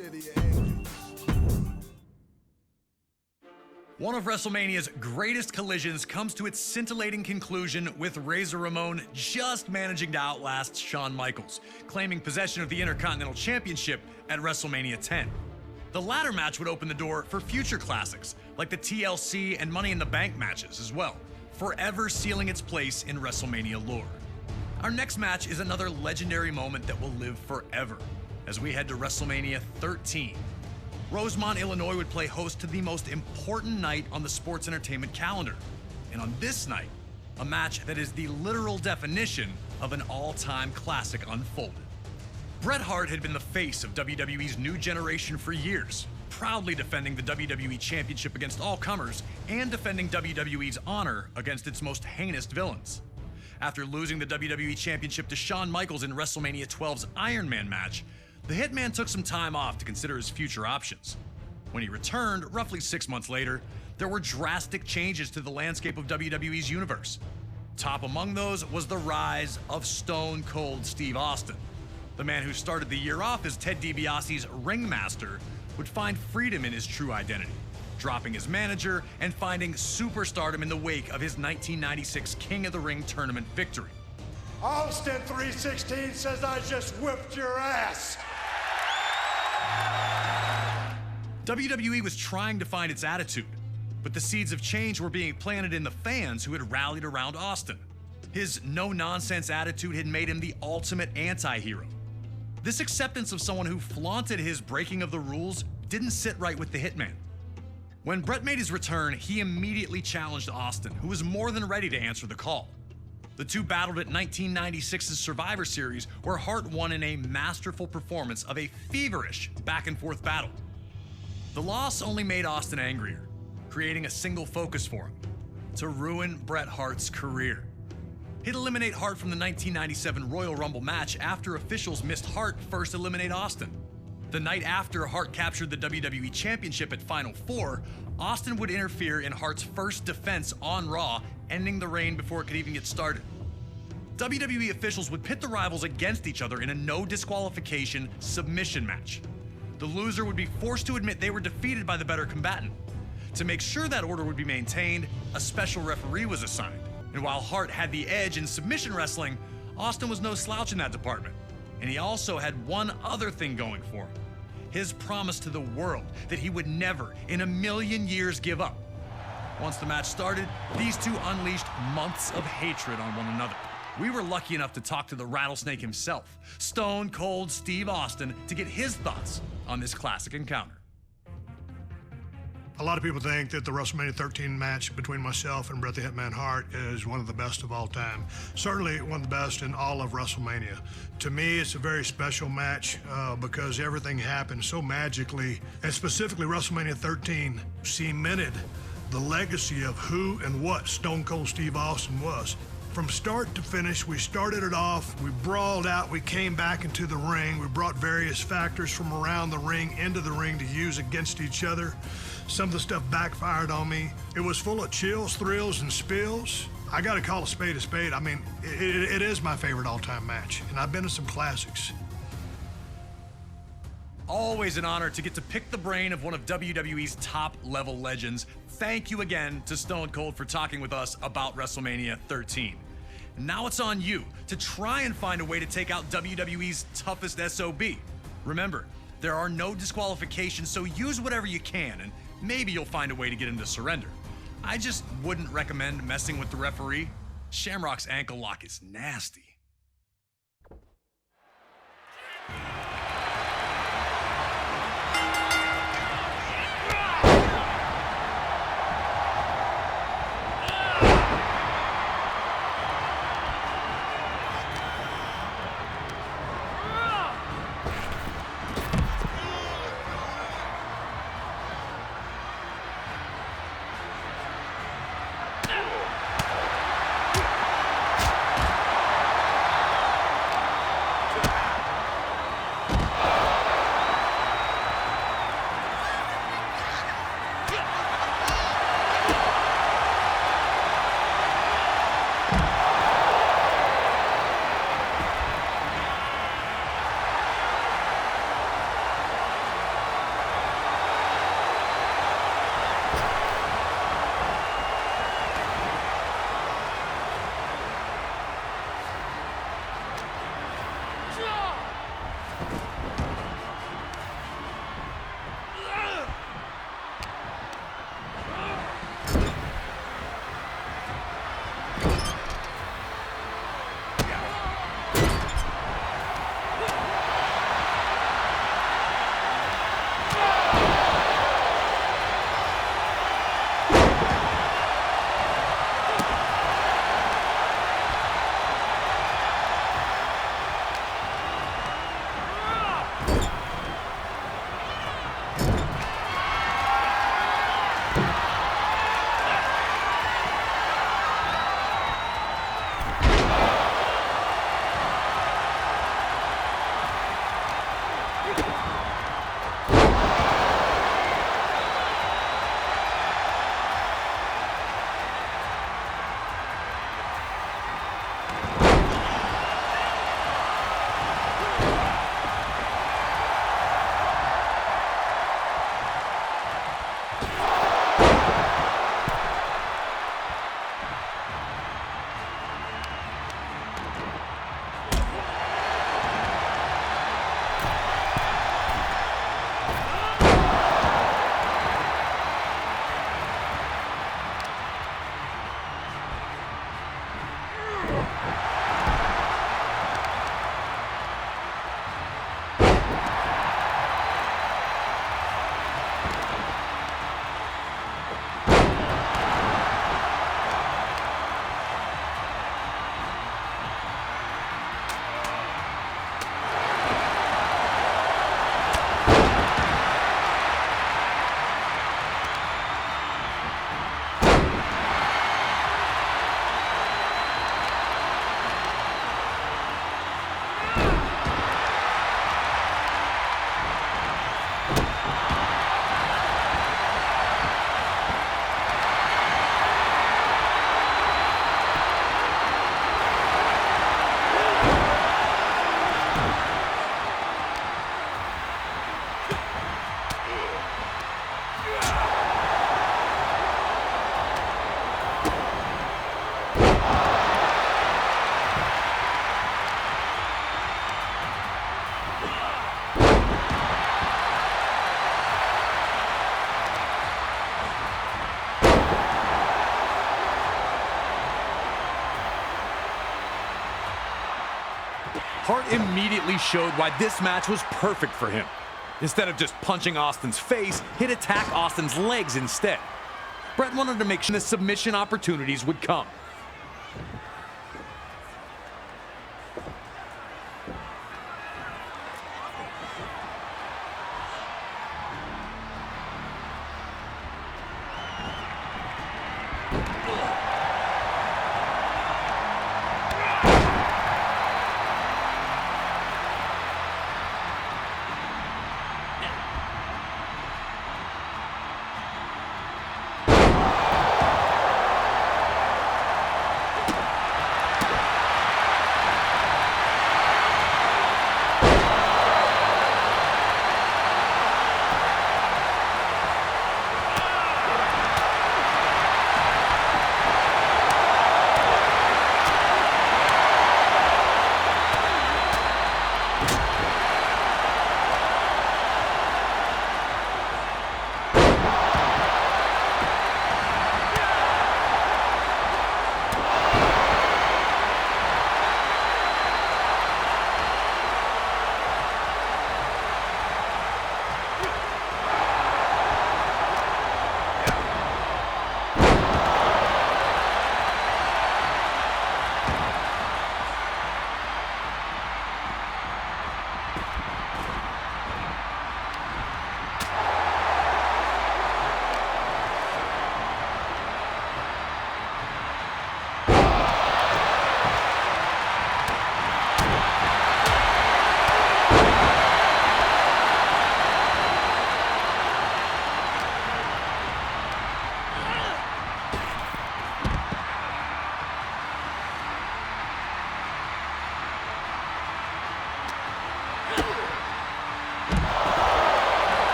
city of angels. One of WrestleMania's greatest collisions comes to its scintillating conclusion with Razor Ramon just managing to outlast Shawn Michaels, claiming possession of the Intercontinental Championship at WrestleMania 10. The latter match would open the door for future classics, like the TLC and Money in the Bank matches as well, forever sealing its place in WrestleMania lore. Our next match is another legendary moment that will live forever, as we head to WrestleMania 13. Rosemont, Illinois would play host to the most important night on the sports entertainment calendar. And on this night, a match that is the literal definition of an all-time classic unfolded. Bret Hart had been the face of WWE's new generation for years, proudly defending the WWE Championship against all comers and defending WWE's honor against its most heinous villains. After losing the WWE Championship to Shawn Michaels in WrestleMania 12's Iron Man match, the Hitman took some time off to consider his future options. When he returned, roughly 6 months later, there were drastic changes to the landscape of WWE's universe. Top among those was the rise of Stone Cold Steve Austin. The man who started the year off as Ted DiBiase's ringmaster would find freedom in his true identity, dropping his manager and finding superstardom in the wake of his 1996 King of the Ring tournament victory. Austin 316 says I just whipped your ass. WWE was trying to find its attitude, but the seeds of change were being planted in the fans who had rallied around Austin. His no-nonsense attitude had made him the ultimate anti-hero. This acceptance of someone who flaunted his breaking of the rules didn't sit right with the Hitman. When Bret made his return, he immediately challenged Austin, who was more than ready to answer the call. The two battled at 1996's Survivor Series, where Hart won in a masterful performance of a feverish back-and-forth battle. The loss only made Austin angrier, creating a single focus for him: to ruin Bret Hart's career. He'd eliminate Hart from the 1997 Royal Rumble match after officials missed Hart first eliminate Austin. The night after Hart captured the WWE Championship at Final Four, Austin would interfere in Hart's first defense on Raw, ending the reign before it could even get started. WWE officials would pit the rivals against each other in a no disqualification submission match. The loser would be forced to admit they were defeated by the better combatant. To make sure that order would be maintained, a special referee was assigned. And while Hart had the edge in submission wrestling, Austin was no slouch in that department. And he also had one other thing going for him: his promise to the world that he would never in a million years give up. Once the match started, these two unleashed months of hatred on one another. We were lucky enough to talk to the Rattlesnake himself, Stone Cold Steve Austin, to get his thoughts on this classic encounter. A lot of people think that the WrestleMania 13 match between myself and Bret the Hitman Hart is one of the best of all time. Certainly one of the best in all of WrestleMania. To me, it's a very special match because everything happened so magically, and specifically WrestleMania 13 cemented the legacy of who and what Stone Cold Steve Austin was. From start to finish, we started it off, we brawled out, we came back into the ring, we brought various factors from around the ring into the ring to use against each other. Some of the stuff backfired on me. It was full of chills, thrills, and spills. I gotta call a spade a spade. I mean, it is my favorite all-time match, and I've been to some classics. Always an honor to get to pick the brain of one of WWE's top-level legends. Thank you again to Stone Cold for talking with us about WrestleMania 13. Now it's on you to try and find a way to take out WWE's toughest SOB. Remember, there are no disqualifications, so use whatever you can, and maybe you'll find a way to get him to surrender. I just wouldn't recommend messing with the referee. Shamrock's ankle lock is nasty. Hart immediately showed why this match was perfect for him. Instead of just punching Austin's face, he'd attack Austin's legs instead. Bret wanted to make sure the submission opportunities would come.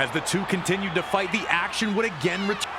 As the two continued to fight, the action would again return.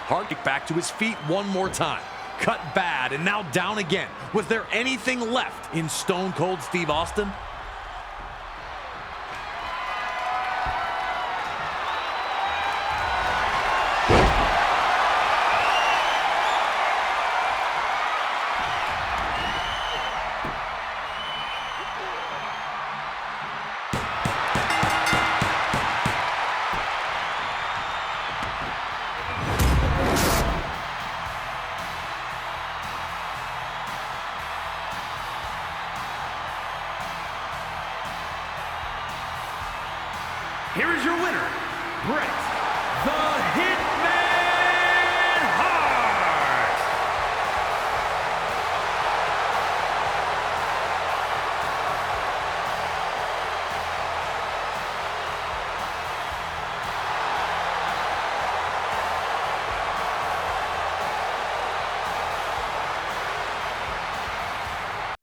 Hart kicked back to his feet one more time. Cut bad and now down again. Was there anything left in Stone Cold Steve Austin? Here is your winner, Bret the Hitman